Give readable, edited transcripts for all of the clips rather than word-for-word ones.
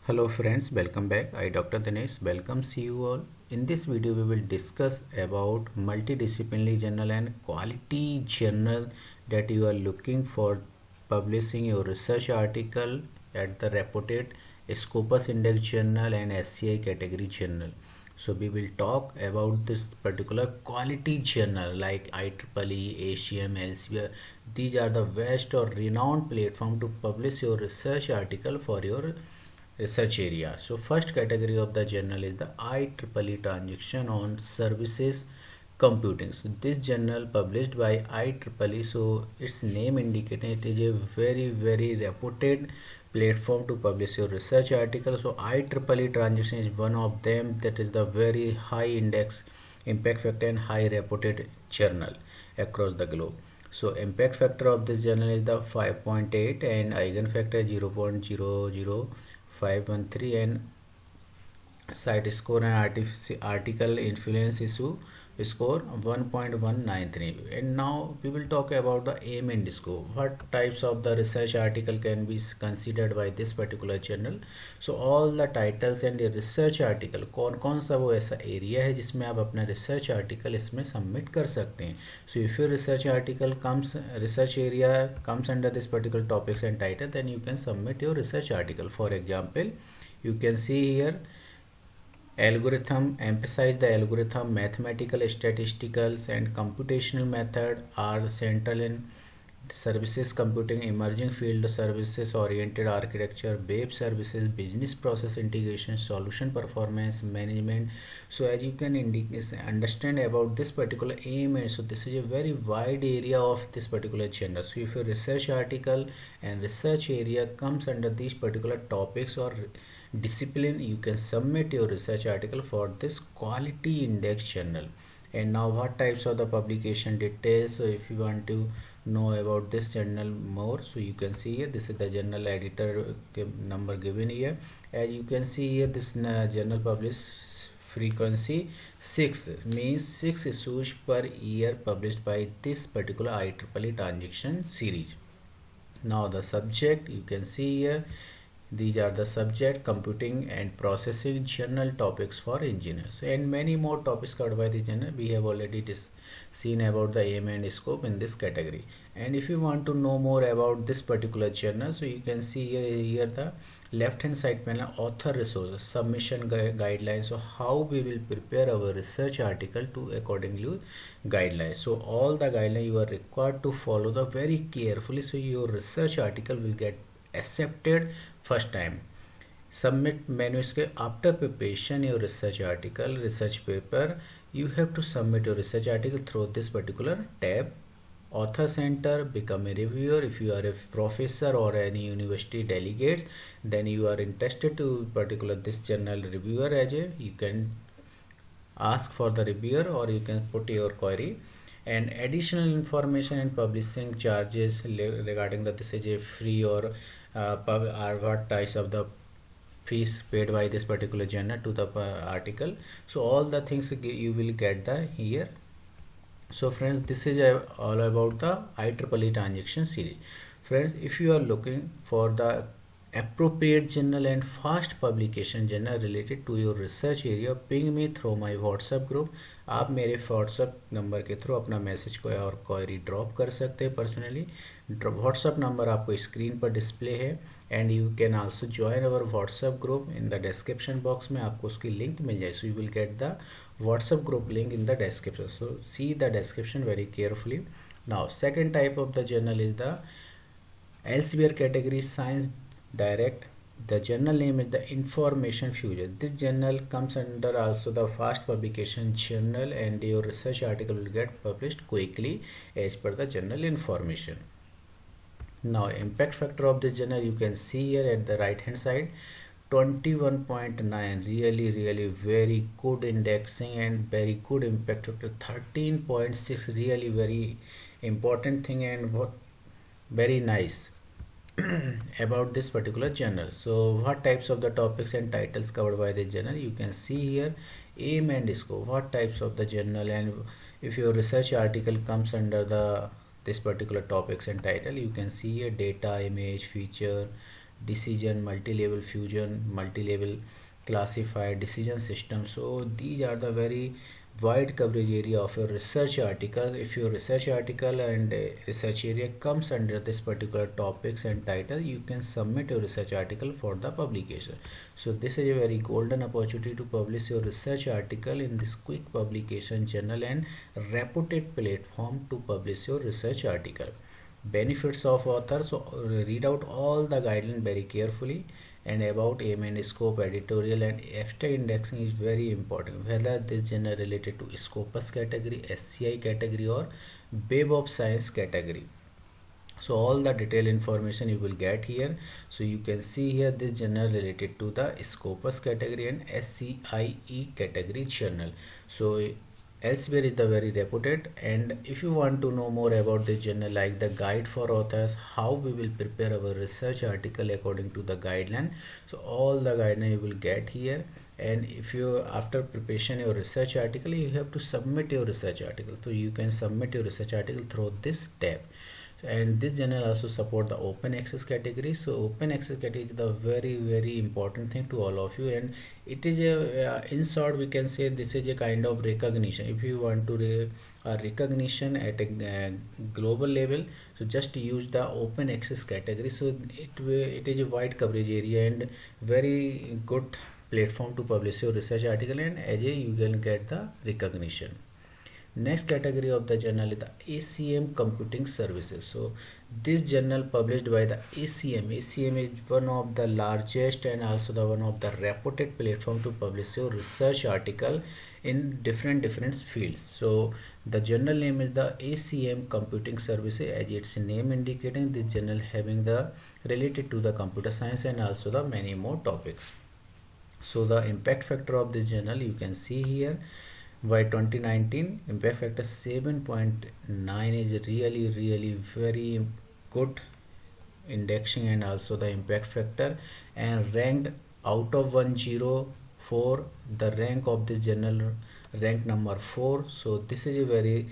Hello friends, welcome back. I Dr. Dinesh welcomes you all. In this video we will discuss about multidisciplinary journal and quality journal that you are looking for publishing your research article at the reputed Scopus Index journal and SCI category journal. So we will talk about this particular quality journal like IEEE, ACM, Elsevier. These are the best or renowned platform to publish your research article for your research area. So first category of the journal is the IEEE transaction on services computing. So this journal published by IEEE, so its name indicates it is a very reputed platform to publish your research article. So IEEE transaction is one of them, that is the very high index impact factor and high reputed journal across the globe. So impact factor of this journal is the 5.8 and eigen factor 0.00513 and site score and article influence issue score 1.193. And now we will talk about the aim and scope. What types of the research article can be considered by this particular journal? So all the titles and the research article, कौन कौन सा वो ऐसा area है जिसमें आप अपना research article इसमें सबमिट कर सकते हैं. So if your research article comes, research area comes under this particular topics and title, then you can submit your research article. For example, you can see here algorithm, emphasize the algorithm, mathematical, statisticals and computational method are central in services computing, emerging field services oriented architecture, web services, business process integration, solution performance management. So as you can understand about this particular aim, and so this is a very wide area of this particular genre. So if your research article and research area comes under these particular topics or discipline, you can submit your research article for this quality index journal. And now what types of the publication details? So if you want to know about this journal more, so you can see here, this is the journal editor number given here. As you can see here, this journal published frequency 6 means 6 issues per year published by this particular IEEE transaction series. Now the subject, you can see here, these are the subject computing and processing general topics for engineers, and many more topics covered by the journal. We have already seen about the aim and scope in this category. And if you want to know more about this particular journal, so you can see here the left hand side panel, author resources, submission guidelines. So how we will prepare our research article to accordingly guidelines. So all the guidelines you are required to follow the very carefully, so your research article will get accepted first time. Submit manuscript after preparation your research article, research paper. You have to submit your research article through this particular tab. Author center, become a reviewer. If you are a professor or any university delegates, then you are interested to particular this journal reviewer as a, you can ask for the reviewer or you can put your query. And additional information and publishing charges regarding that this is a free or what types of the fees paid by this particular journal to the article. So all the things you will get the here. So friends, this is all about the IEEE transaction series. Friends, if you are looking for the appropriate journal and fast publication journal related to your research area, ping me through my WhatsApp group. आप मेरे WhatsApp number के through अपना message को और query drop कर सकते हैं personally. WhatsApp number आपको स्क्रीन पर डिस्प्ले है. And you can also join our WhatsApp group in the description box में आपको उसकी लिंक मिल जाए. So you will get the WhatsApp group link in the description. So see the description very carefully. Now second type of the journal is the Elsevier category, Science Direct. The journal name is the Information Fusion. This journal comes under also the fast publication journal, and your research article will get published quickly as per the journal information. Now impact factor of this journal, you can see here at the right hand side, 21.9, really very good indexing and very good impact factor. 13.6, really very important thing and what very nice about this particular journal. So what types of the topics and titles covered by the journal, you can see here. Aim and scope, what types of the journal, and if your research article comes under the this particular topics and title, you can see here data, image, feature, decision, multi-level fusion, multi-level classified decision system. So these are the very wide coverage area of your research article. If your research article and research area comes under this particular topics and title, you can submit your research article for the publication. So this is a very golden opportunity to publish your research article in this quick publication journal and reputed platform to publish your research article. Benefits of author. So read out all the guidelines very carefully, and about aim and scope, editorial and abstract indexing is very important, whether this journal related to Scopus category, SCI category or Web of Science category. So all the detailed information you will get here. So you can see here this journal related to the Scopus category and SCIE category journal. So elsewhere is the very reputed. And if you want to know more about this journal, like the guide for authors, how we will prepare our research article according to the guideline, so all the guideline you will get here. And if you after preparation your research article, you have to submit your research article, so you can submit your research article through this tab. And this journal also support the open access category. So open access category is the very important thing to all of you, and it is a in short we can say this is a kind of recognition. If you want to recognition at a global level, so just use the open access category. So it is a wide coverage area and very good platform to publish your research article, and as a you can get the recognition. Next category of the journal is the ACM Computing Services. So this journal published by the ACM. ACM is one of the largest and also the one of the reputed platform to publish your research article in different fields. So the journal name is the ACM Computing Services, as its name indicating this journal having the related to the computer science and also the many more topics. So the impact factor of this journal you can see here. By 2019, impact factor 7.9 is really very good indexing and also the impact factor, and ranked out of 104, the rank of this journal rank number 4. So this is a very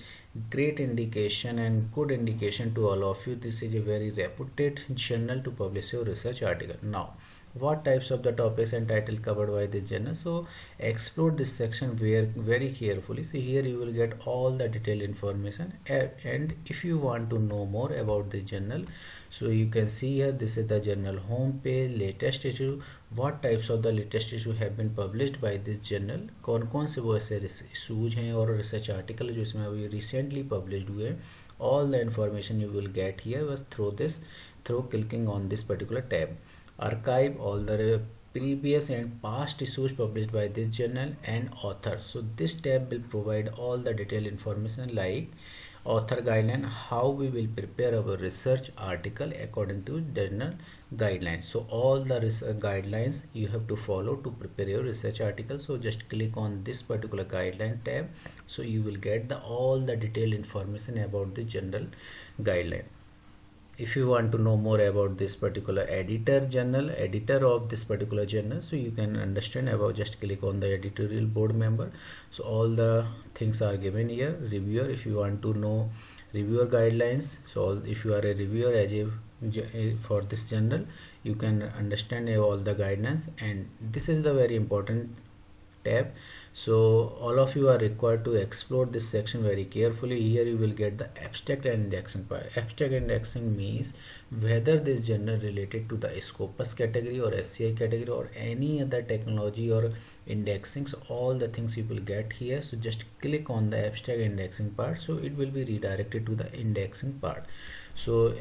great indication and good indication to all of you. This is a very reputed journal to publish your research article. Now what types of the topics and title covered by this journal, so explore this section very carefully. So here you will get all the detailed information, and if you want to know more about this journal, so you can see here this is the journal home page, latest issue, what types of the latest issue have been published by this journal, कौन से वो ऐसे issues हैं और research article जो इसमें अभी recently published हुए हैं, all the information you will get here was through clicking on this particular tab. Archive all the previous and past issues published by this journal and authors. So this tab will provide all the detailed information like author guideline, how we will prepare our research article according to journal guidelines. So all the research guidelines you have to follow to prepare your research article. So just click on this particular guideline tab, so you will get all the detailed information about the general guideline. If you want to know more about this particular editor of this particular journal, so you can understand about, just click on the editorial board member. So all the things are given here. Reviewer, if you want to know reviewer guidelines, so if you are a reviewer as a for this journal, you can understand all the guidelines, and this is the very important tab. So all of you are required to explore this section very carefully. Here you will get the abstract and indexing part. Abstract indexing means whether this journal related to the Scopus category or SCI category or any other technology or indexing. So all the things you will get here. So just click on the abstract indexing part, so it will be redirected to the indexing part. So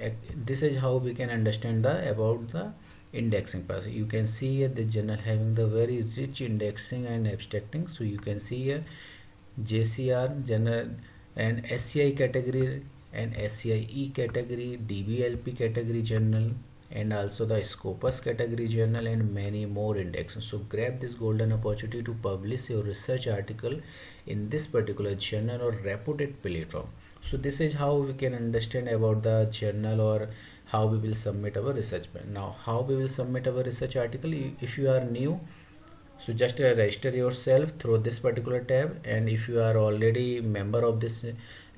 this is how we can understand about the indexing part. You can see here the journal having the very rich indexing and abstracting. So you can see here JCR journal and SCI category and SCIE category, DBLP category journal, and also the Scopus category journal and many more indexes. So grab this golden opportunity to publish your research article in this particular journal or reputed platform. So this is how we can understand about the journal or how we will submit our research plan. Now how we will submit our research article, if you are new, so just register yourself through this particular tab, and if you are already member of this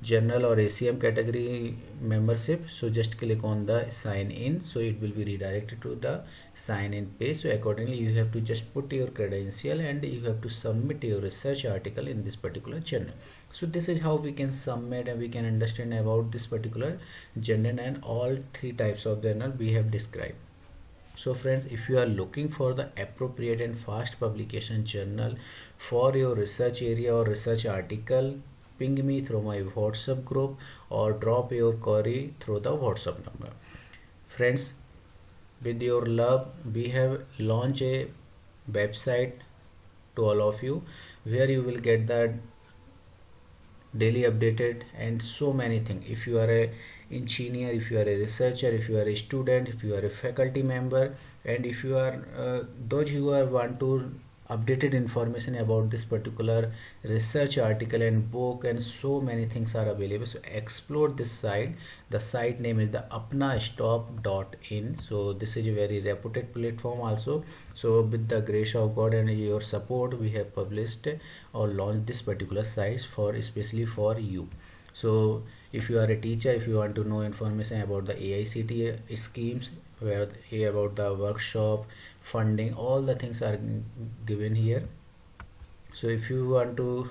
general or ACM category membership, so just click on the sign in, so it will be redirected to the sign in page. So accordingly you have to just put your credential and you have to submit your research article in this particular journal. So this is how we can submit and we can understand about this particular journal, and all three types of journal we have described. So friends, if you are looking for the appropriate and fast publication journal for your research area or research article, ping me through my WhatsApp group or drop your query through the WhatsApp number. Friends, with your love, we have launched a website to all of you where you will get the daily updated and so many things. If you are a engineer, if you are a researcher, if you are a student, if you are a faculty member, and if you are those who are want to updated information about this particular research article and book, and so many things are available, so explore this site. The site name is the apnastop.in. so this is a very reputed platform also. So with the grace of God and your support, we have published or launched this particular site for especially for you. So if you are a teacher, if you want to know information about the AICTE schemes, where about the workshop funding, all the things are given here. So if you want to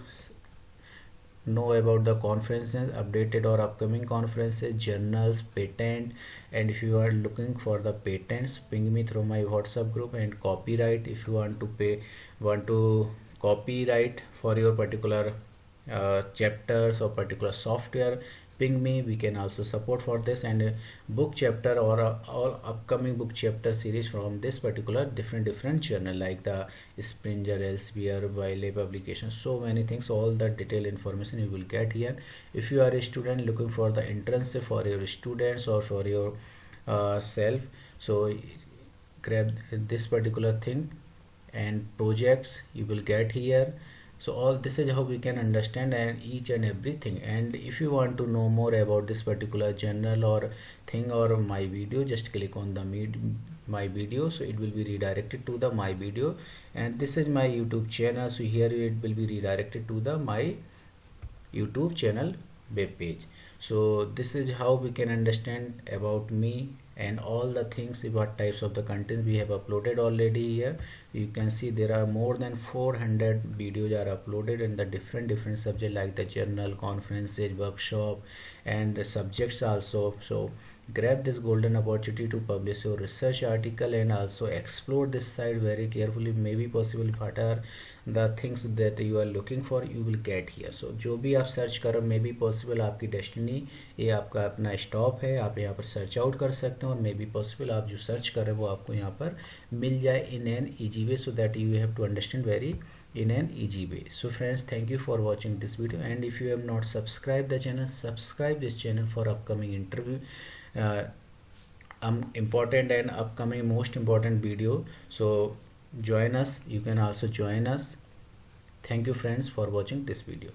know about the conferences, updated or upcoming conferences, journals, patent, and if you are looking for the patents, ping me through my WhatsApp group. And copyright, if you want to copyright for your particular chapters or particular software, ping me, we can also support for this. And book chapter or all upcoming book chapter series from this particular different journal like the Springer, Elsevier, Wiley publication, so many things, all the detailed information you will get here. If you are a student looking for the entrance for your students or for your self, so grab this particular thing, and projects you will get here. So all this is how we can understand and each and everything. And if you want to know more about this particular journal or thing or my video, just click on the my video, so it will be redirected to the my video. And this is my YouTube channel, so here it will be redirected to the my YouTube channel web page. So this is how we can understand about me and all the things, what types of the content we have uploaded already here. You can see there are more than 400 videos are uploaded in the different subject like the journal, conferences, workshop, and subjects also. So grab this golden opportunity to publish your research article and also explore this site very carefully. Maybe possible what are the things that you are looking for, you will get here. So जो भी आप search करो, may be possible आपकी destiny ये आपका अपना stop है, आप यहाँ पर सर्च आउट कर सकते हैं, और मे बी पॉसिबल आप जो सर्च कर रहे हैं वो आपको यहाँ पर मिल जाए in an easy way, so that you have to understand very in an easy way. So friends, thank you for watching this video, and if you have not subscribed the channel, subscribe this channel for upcoming interview important and upcoming most important video. So join us, you can also join us. Thank you friends for watching this video.